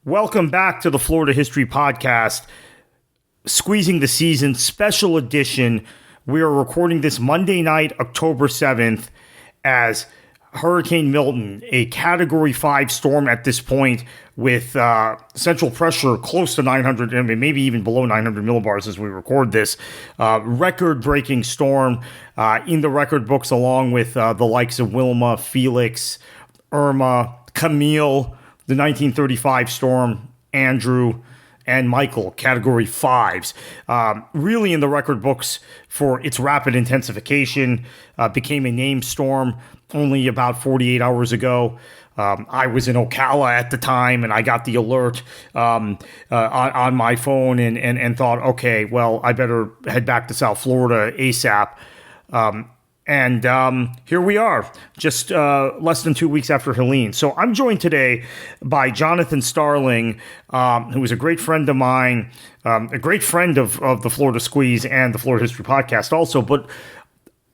Welcome back to the Florida History Podcast, Squeezing the Season Special Edition. We are recording this Monday night, October 7th, as Hurricane Milton, a Category 5 storm at this point with central pressure close to 900, maybe even below 900 millibars as we record this. Record-breaking storm in the record books, along with the likes of Wilma, Felix, Irma, Camille, the 1935 storm, Andrew, and Michael, Category 5s. Really in the record books for its rapid intensification, became a named storm only about 48 hours ago. I was in Ocala at the time, and I got the alert on my phone and thought, okay, well, I better head back to South Florida ASAP. And here we are, just less than 2 weeks after Helene. So I'm joined today by Johnathan Starling, who is a great friend of mine, a great friend of the Florida Squeeze and the Florida History Podcast also, but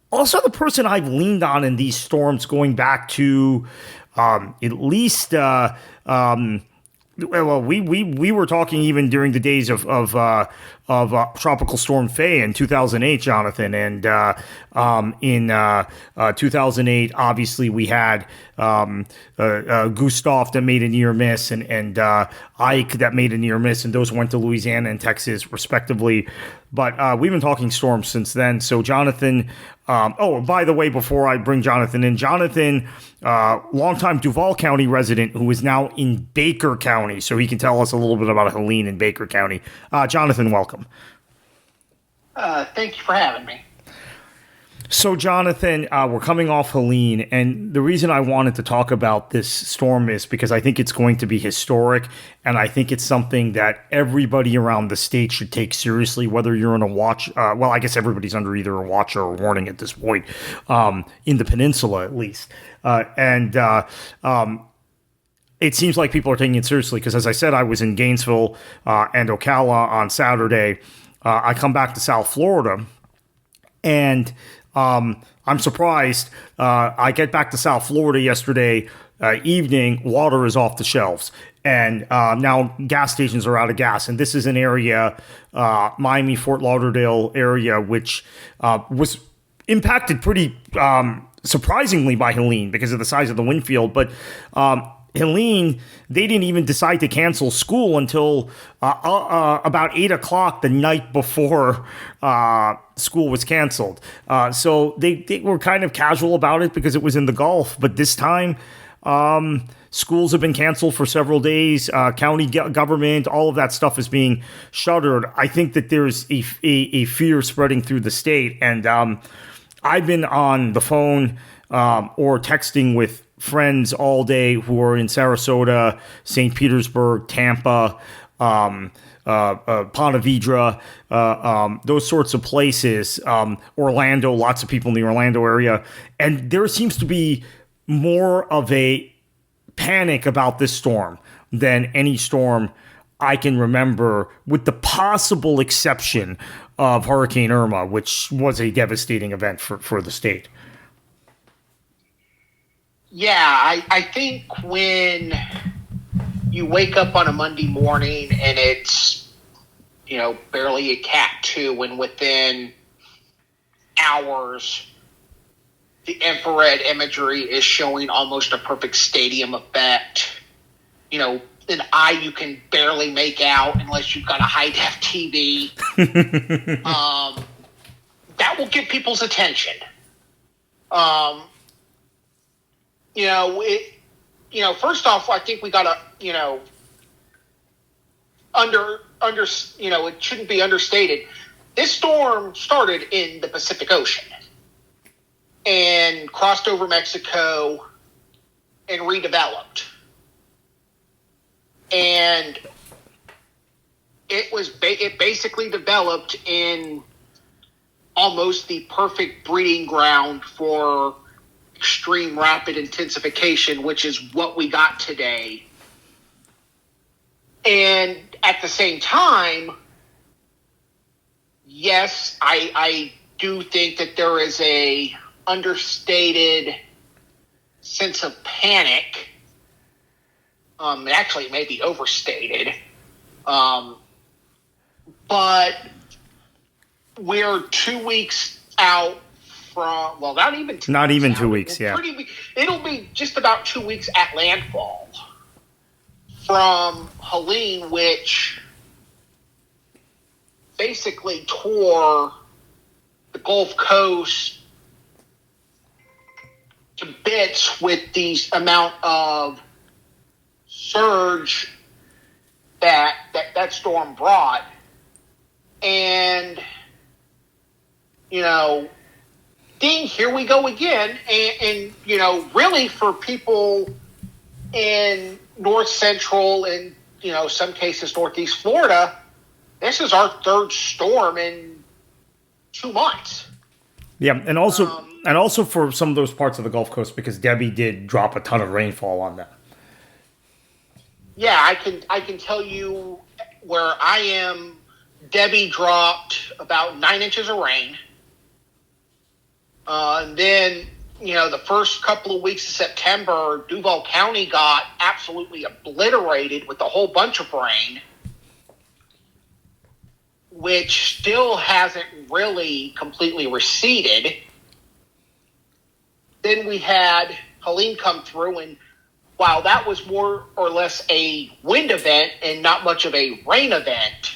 also the person I've leaned on in these storms going back to at least well, we were talking even during the days of Tropical Storm Faye in 2008, Johnathan, and in 2008, obviously we had Gustav that made a near miss, and Ike that made a near miss, and those went to Louisiana and Texas respectively. But we've been talking storms since then. So Johnathan, by the way, before I bring Johnathan in, Johnathan, longtime Duval County resident who is now in Baker County, so he can tell us a little bit about Helene in Baker County. Johnathan, welcome. Thank you for having me. So, Johnathan, we're coming off Helene, and the reason I wanted to talk about this storm is because I think it's going to be historic, and I think it's something that everybody around the state should take seriously, whether you're in a watch. Well, I guess everybody's under either a watch or a warning at this point, in the peninsula at least. It seems like people are taking it seriously because, as I said, I was in Gainesville and Ocala on Saturday. I come back to South Florida, and I'm surprised. I get back to South Florida yesterday evening. Water is off the shelves, and now gas stations are out of gas. And this is an area, Miami, Fort Lauderdale area, which was impacted pretty surprisingly by Helene because of the size of the wind field. But Helene, they didn't even decide to cancel school until about 8 o'clock the night before school was canceled. So they were kind of casual about it because it was in the Gulf. But this time, schools have been canceled for several days. County government, all of that stuff is being shuttered. I think that there's a fear spreading through the state. And I've been on the phone or texting with friends all day who are in Sarasota, St. Petersburg, Tampa, Ponte Vedra, those sorts of places, Orlando, lots of people in the Orlando area. And there seems to be more of a panic about this storm than any storm I can remember, with the possible exception of Hurricane Irma, which was a devastating event for the state. Yeah, I think when you wake up on a Monday morning and it's, barely a Cat 2, and within hours, the infrared imagery is showing almost a perfect stadium effect. An eye you can barely make out unless you've got a high-def TV. That will get people's attention. First off, I think we got to, it shouldn't be understated. This storm started in the Pacific Ocean and crossed over Mexico and redeveloped. And it basically developed in almost the perfect breeding ground for extreme rapid intensification, which is what we got today. And at the same time, yes, I do think that there is a understated sense of panic Actually, it may be overstated. But we're 2 weeks out from, well, not even 2 Not weeks even out. 2 weeks, yeah. It'll be just about 2 weeks at landfall from Helene, which basically tore the Gulf Coast to bits with the amount of surge that storm brought. And, ding, here we go again. And really for people in North Central and, some cases Northeast Florida, this is our third storm in 2 months. Yeah, and also for some of those parts of the Gulf Coast, because Debbie did drop a ton of rainfall on them. Yeah, I can tell you where I am. Debbie dropped about 9 inches of rain. And then, the first couple of weeks of September, Duval County got absolutely obliterated with a whole bunch of rain, which still hasn't really completely receded. Then we had Helene come through, and while that was more or less a wind event and not much of a rain event,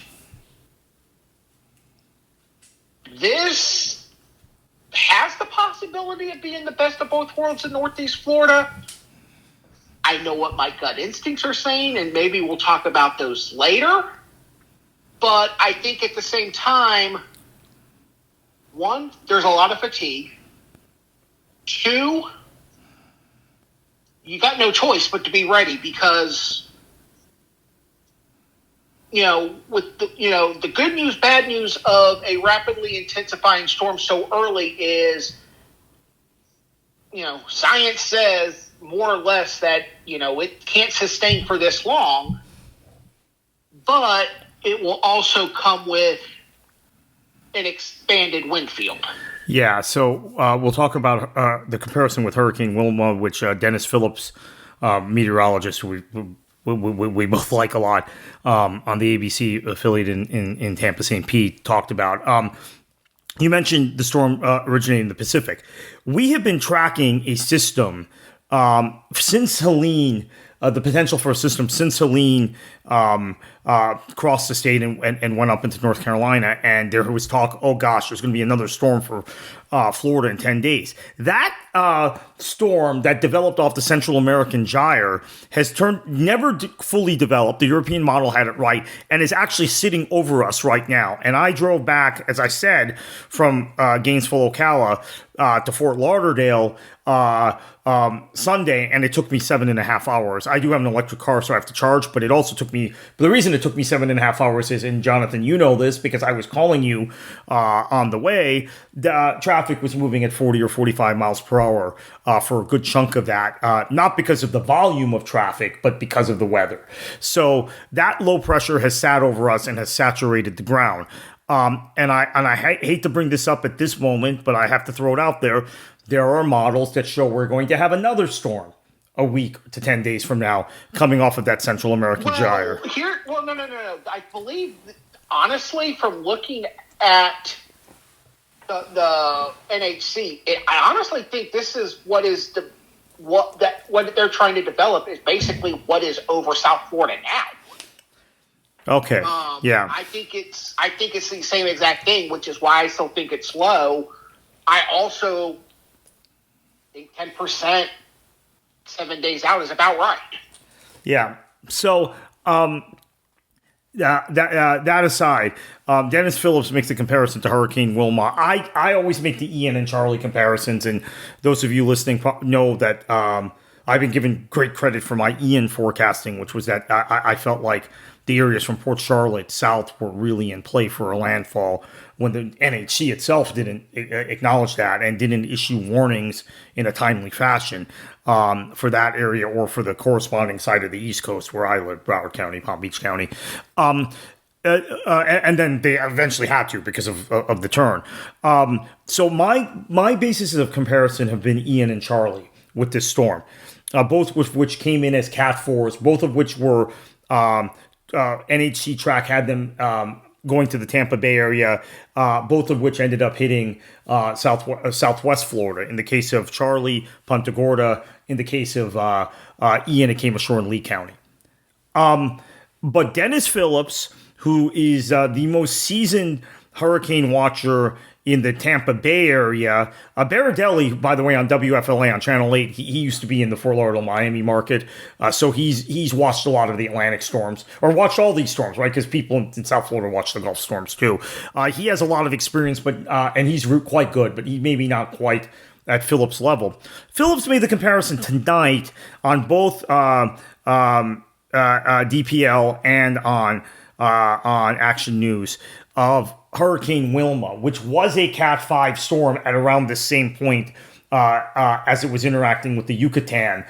this has the possibility of being the best of both worlds in Northeast Florida. I know what my gut instincts are saying, and maybe we'll talk about those later. But I think at the same time, one, there's a lot of fatigue. Two, you got no choice but to be ready because, with the good news, bad news of a rapidly intensifying storm so early is, science says more or less that, it can't sustain for this long, but it will also come with an expanded wind field. Yeah, so we'll talk about the comparison with Hurricane Wilma, which Dennis Phillips, meteorologist, we both like a lot, on the ABC affiliate in Tampa, St. Pete, talked about. You mentioned the storm originating in the Pacific. We have been tracking a system since Helene, the potential for a system since Helene crossed the state and went up into North Carolina, and there was talk, oh gosh, there's going to be another storm for Florida in 10 days. That storm that developed off the Central American gyre has never fully developed. The European model had it right, and is actually sitting over us right now. And I drove back, as I said, from Gainesville, Ocala to Fort Lauderdale Sunday, and it took me 7.5 hours. I do have an electric car, so I have to charge, but it also took me, but the reason it took me 7.5 hours is, and Johnathan, you know this, because I was calling you on the way, the traffic was moving at 40 or 45 miles per hour for a good chunk of that, not because of the volume of traffic, but because of the weather. So that low pressure has sat over us and has saturated the ground. And I hate to bring this up at this moment, but I have to throw it out there. There are models that show we're going to have another storm a week to 10 days from now coming off of that Central American gyre. No. I believe, honestly, from looking at the NHC, I honestly think this is what they're trying to develop is basically what is over South Florida now. Okay. Yeah. I think it's the same exact thing, which is why I still think it's slow. I also think 10%, 7 days out is about right. Yeah. So that aside, Dennis Phillips makes a comparison to Hurricane Wilma. I always make the Ian and Charlie comparisons, and those of you listening know that I've been given great credit for my Ian forecasting, which was that I felt like the areas from Port Charlotte south were really in play for a landfall when the NHC itself didn't acknowledge that and didn't issue warnings in a timely fashion for that area or for the corresponding side of the East Coast where I live, Broward County, Palm Beach County. And then they eventually had to because of the turn. So my bases of comparison have been Ian and Charlie with this storm. both of which came in as Cat 4s, both of which were NHC track had them going to the Tampa Bay area, both of which ended up hitting Southwest Florida. In the case of Charlie, Punta Gorda. In the case of Ian, it came ashore in Lee County. But Dennis Phillips, who is the most seasoned hurricane watcher in the Tampa Bay area, Baradelli, by the way, on WFLA on Channel 8, he used to be in the Fort Lauderdale, Miami market, so he's watched a lot of the Atlantic storms, or watched all these storms, right? Because people in South Florida watch the Gulf storms too. He has a lot of experience, but and he's quite good, but he maybe not quite at Phillips' level. Phillips made the comparison tonight on both DPL and on Action News of Hurricane Wilma, which was a Cat 5 storm at around the same point as it was interacting with the Yucatan.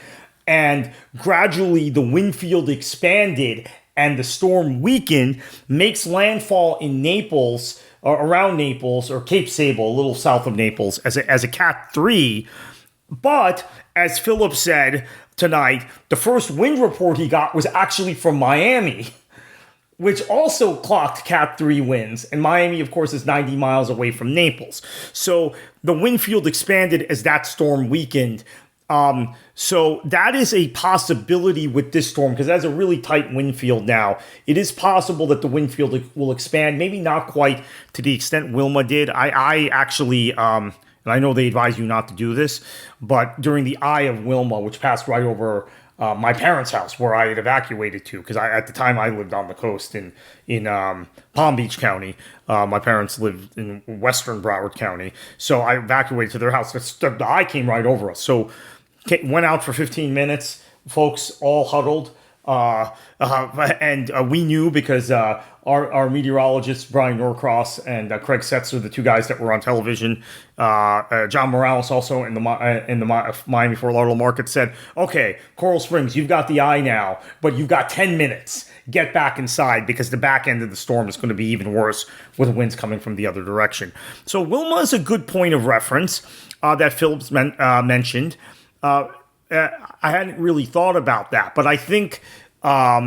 And gradually the wind field expanded and the storm weakened, makes landfall in Naples, or around Naples, or Cape Sable, a little south of Naples, as a Cat 3. But, as Phillips said tonight, the first wind report he got was actually from Miami, which also clocked Cat 3 winds. And Miami, of course, is 90 miles away from Naples. So the wind field expanded as that storm weakened. So that is a possibility with this storm, because it has a really tight wind field now. It is possible that the wind field will expand, maybe not quite to the extent Wilma did. I actually, and I know they advise you not to do this, but during the eye of Wilma, which passed right over my parents' house where I had evacuated to, because at the time I lived on the coast in Palm Beach County. My parents lived in western Broward County, so I evacuated to their house. The eye came right over us, so went out for 15 minutes. Folks all huddled, and we knew because our meteorologists, Brian Norcross and Craig Setzer, the two guys that were on television, John Morales also in the Miami Fort Lauderdale market, said, okay, Coral Springs, you've got the eye now, but you've got 10 minutes. Get back inside, because the back end of the storm is going to be even worse with winds coming from the other direction. So Wilma is a good point of reference that Phillips mentioned. I hadn't really thought about that, but I think let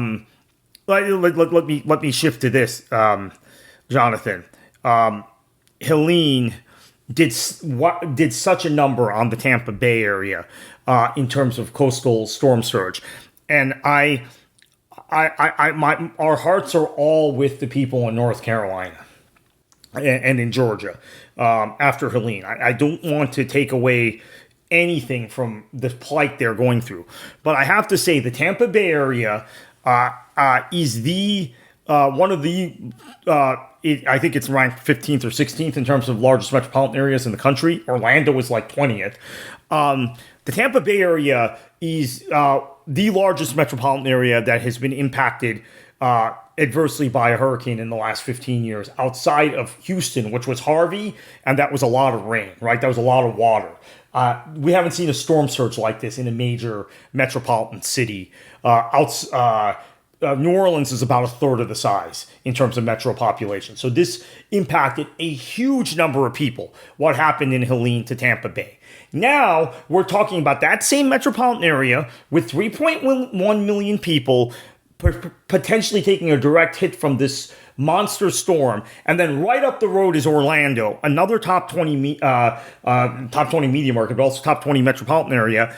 me shift to this, Johnathan. Helene did such a number on the Tampa Bay area in terms of coastal storm surge, and our hearts are all with the people in North Carolina and in Georgia after Helene. I don't want to take away anything from the plight they're going through, but I have to say the Tampa Bay area is the one of the I think it's ranked 15th or 16th in terms of largest metropolitan areas in the country. Orlando is like 20th. The Tampa Bay area is the largest metropolitan area that has been impacted adversely by a hurricane in the last 15 years, outside of Houston, which was Harvey, and that was a lot of rain, right? That was a lot of water. We haven't seen a storm surge like this in a major metropolitan city. New Orleans is about a third of the size in terms of metro population. So this impacted a huge number of people, what happened in Helene to Tampa Bay. Now we're talking about that same metropolitan area with 3.1 million people potentially taking a direct hit from this monster storm, and then right up the road is Orlando, another top 20 media market, but also top 20 metropolitan area,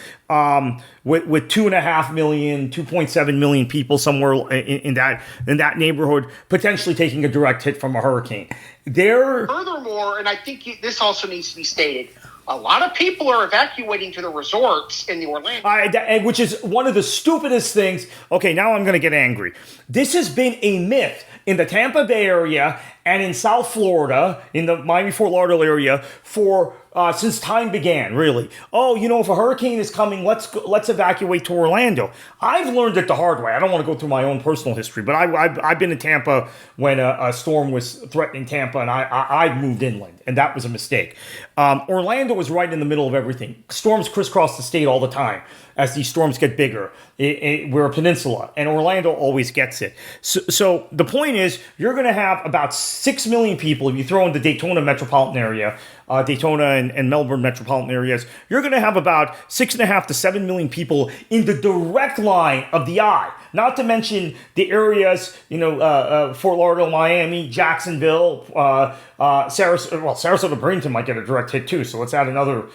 with 2.5 million, 2.7 million people somewhere in that neighborhood, potentially taking a direct hit from a hurricane. Furthermore, and I think this also needs to be stated, a lot of people are evacuating to the resorts in the Orlando. Which is one of the stupidest things. Okay, now I'm going to get angry. This has been a myth in the Tampa Bay area and in South Florida, in the Miami Fort Lauderdale area, for since time began, really. Oh, if a hurricane is coming, let's evacuate to Orlando. I've learned it the hard way. I don't want to go through my own personal history, but I've been in Tampa when a storm was threatening Tampa, and I moved inland, and that was a mistake. Orlando was right in the middle of everything. Storms crisscross the state all the time. as these storms get bigger. We're a peninsula, and Orlando always gets it. So the point is, you're going to have about 6 million people if you throw in the Daytona metropolitan area, Daytona and Melbourne metropolitan areas. You're going to have about 6.5 to 7 million people in the direct line of the eye. Not to mention the areas, Fort Lauderdale, Miami, Jacksonville, Sarasota. Well, Sarasota, Bradenton might get a direct hit too. So let's add another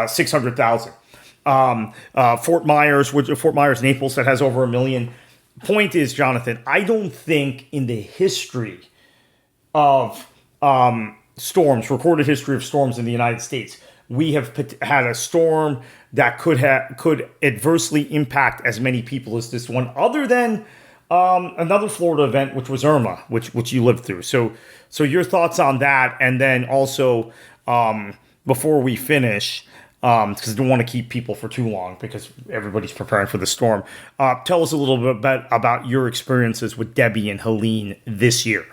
600,000. Fort Myers, Naples, that has over 1 million. Point is, Johnathan, I don't think in the history of storms, recorded history of storms in the United States, we have had a storm that could adversely impact as many people as this one, other than another Florida event, which was Irma, which you lived through. So your thoughts on that, and then also before we finish, because I don't want to keep people for too long because everybody's preparing for the storm. Tell us a little bit about your experiences with Debbie and Helene this year.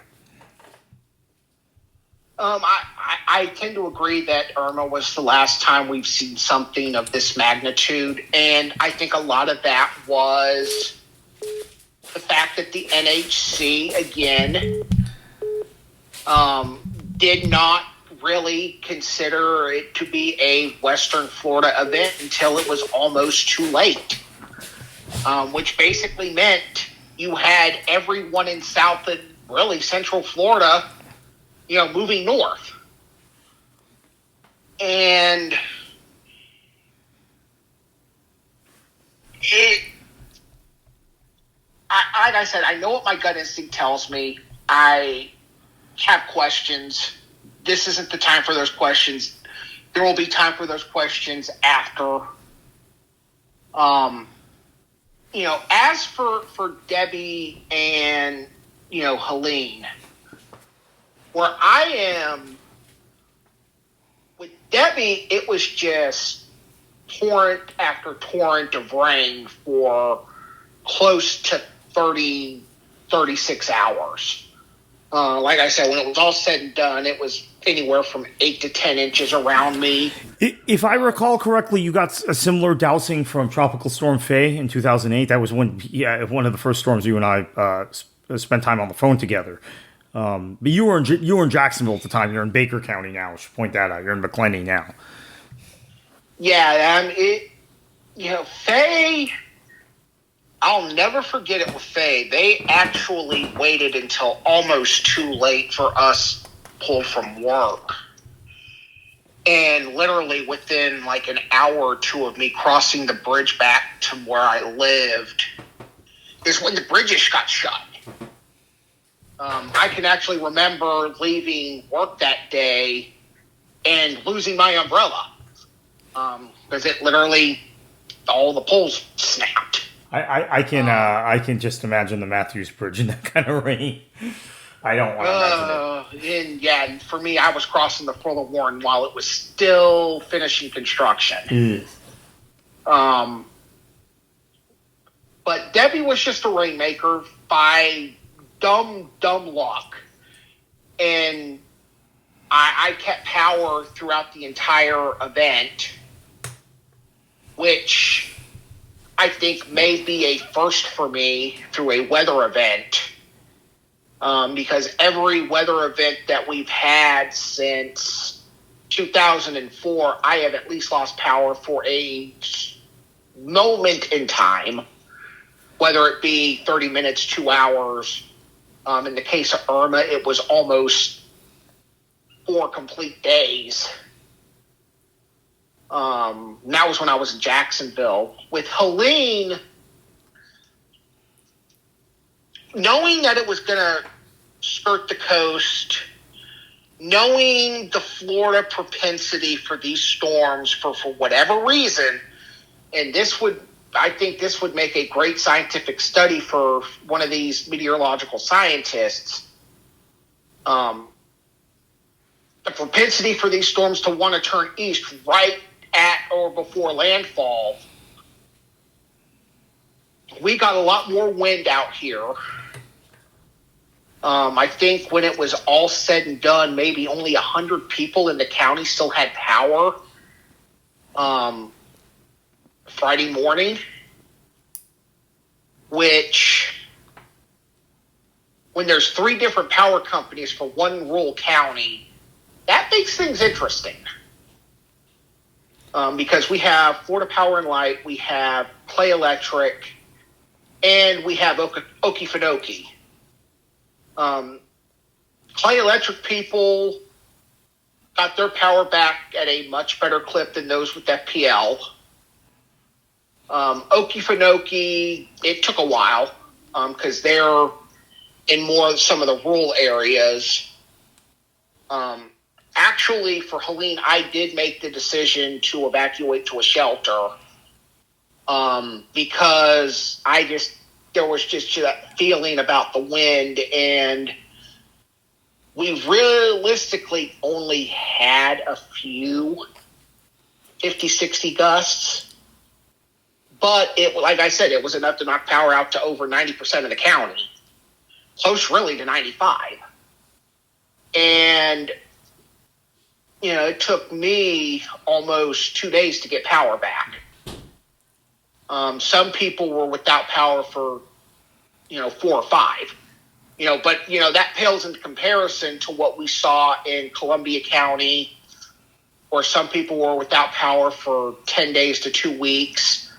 I tend to agree that Irma was the last time we've seen something of this magnitude, and I think a lot of that was the fact that the NHC, again, did not really consider it to be a Western Florida event until it was almost too late, which basically meant you had everyone in South and really Central Florida, moving north. And like I said, I know what my gut instinct tells me. I have questions. This isn't the time for those questions. There will be time for those questions after. As for Debbie and, Helene, where I am with Debbie, it was just torrent after torrent of rain for close to 36 hours. Like I said, when it was all said and done, it was anywhere from 8 to 10 inches around me. If I recall correctly, you got a similar dousing from Tropical Storm Faye in 2008. That was one of the first storms you and I spent time on the phone together. But you were in Jacksonville at the time. You're in Baker County now. I should point that out. You're in McClenny now. Yeah, Faye, I'll never forget it with Faye. They actually waited until almost too late for us pulled from work. And literally within like an hour or two of me crossing the bridge back to where I lived is when the bridges got shut. I can actually remember leaving work that day and losing my umbrella because it literally, all the poles snapped. I can just imagine the Matthews Bridge in that kind of rain. I don't want to imagine it. And for me, I was crossing the Fuller Warren while it was still finishing construction. But Debbie was just a rainmaker by dumb luck. And I kept power throughout the entire event, which I think may be a first for me through a weather event. Because every weather event that we've had since 2004, I have at least lost power for a moment in time, whether it be 30 minutes, 2 hours. In the case of Irma, it was almost 4 complete days. That was when I was in Jacksonville. With Helene, knowing that it was going to skirt the coast, knowing the Florida propensity for these storms for whatever reason, and I think this would make a great scientific study for one of these meteorological scientists. The propensity for these storms to want to turn east right at or before landfall. We got a lot more wind out here. I think when it was all said and done, maybe only 100 people in the county still had power. Friday morning, which, when there's 3 different power companies for one rural county, that makes things interesting. Because we have Florida Power and Light, we have Clay Electric, and we have Okefenokee. Clay Electric people got their power back at a much better clip than those with FPL. Okefenokee, it took a while because they're in more of some of the rural areas. Actually, for Helene, I did make the decision to evacuate to a shelter because there was just that feeling about the wind, and we realistically only had a few 50, 60 gusts. But like I said, it was enough to knock power out to over 90% of the county. Close really to 95. And, it took me almost 2 days to get power back. Some people were without power for, 4 or 5. But that pales in comparison to what we saw in Columbia County, where some people were without power for 10 days to 2 weeks.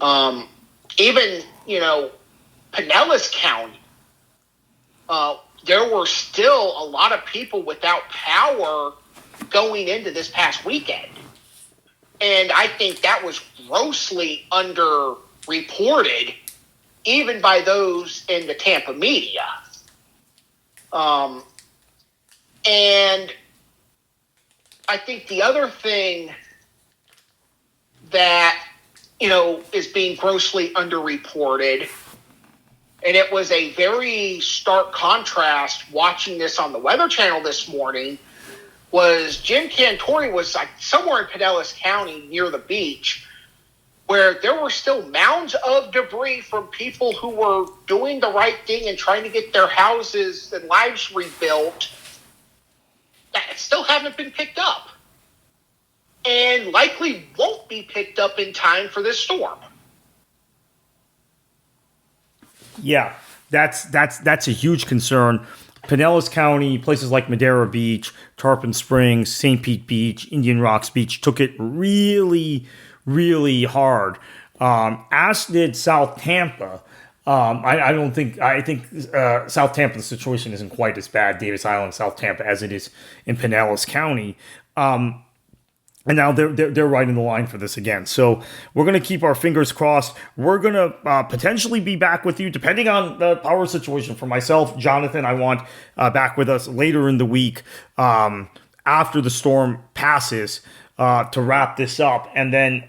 Even, Pinellas County, there were still a lot of people without power going into this past weekend. And I think that was grossly underreported, even by those in the Tampa media. And I think the other thing that is being grossly underreported, and it was a very stark contrast watching this on the Weather Channel this morning, was Jim Cantori was somewhere in Pinellas County near the beach, where there were still mounds of debris from people who were doing the right thing and trying to get their houses and lives rebuilt that still haven't been picked up. And likely won't be picked up in time for this storm. Yeah, that's a huge concern. Pinellas County, places like Madera Beach, Tarpon Springs, St. Pete Beach, Indian Rocks Beach took it really, really hard. As did South Tampa. I think South Tampa, the situation isn't quite as bad, Davis Island, South Tampa, as it is in Pinellas County. And now they're right in the line for this again. So we're going to keep our fingers crossed. We're going to potentially be back with you, depending on the power situation. For myself, Johnathan, I want back with us later in the week after the storm passes to wrap this up. And then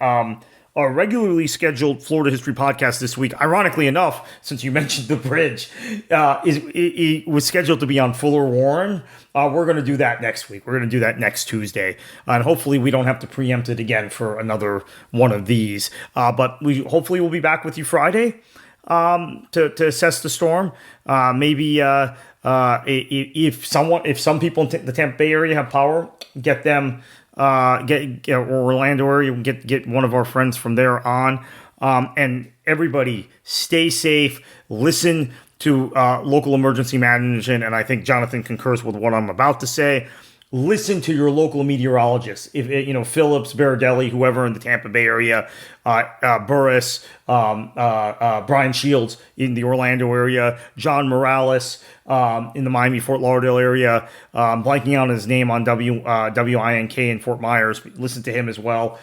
our regularly scheduled Florida History podcast this week, ironically enough, since you mentioned the bridge, it was scheduled to be on Fuller Warren. We're going to do that next week. We're going to do that next Tuesday. And hopefully we don't have to preempt it again for another one of these. But we hopefully we'll be back with you Friday to assess the storm. Maybe if some people in the Tampa Bay area have power, get them get Orlando area, get one of our friends from there on. And everybody stay safe, listen to local emergency management, and I think Johnathan concurs with what I'm about to say. Listen to your local meteorologist. If Phillips, Baradelli, whoever in the Tampa Bay area, Burris, Brian Shields in the Orlando area, John Morales in the Miami Fort Lauderdale area. Blanking on his name on WINK in Fort Myers. Listen to him as well.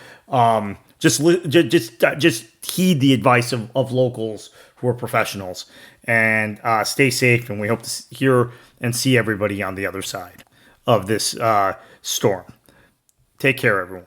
Just heed the advice of locals who are professionals, and stay safe. And we hope to hear and see everybody on the other side of this storm. Take care, everyone.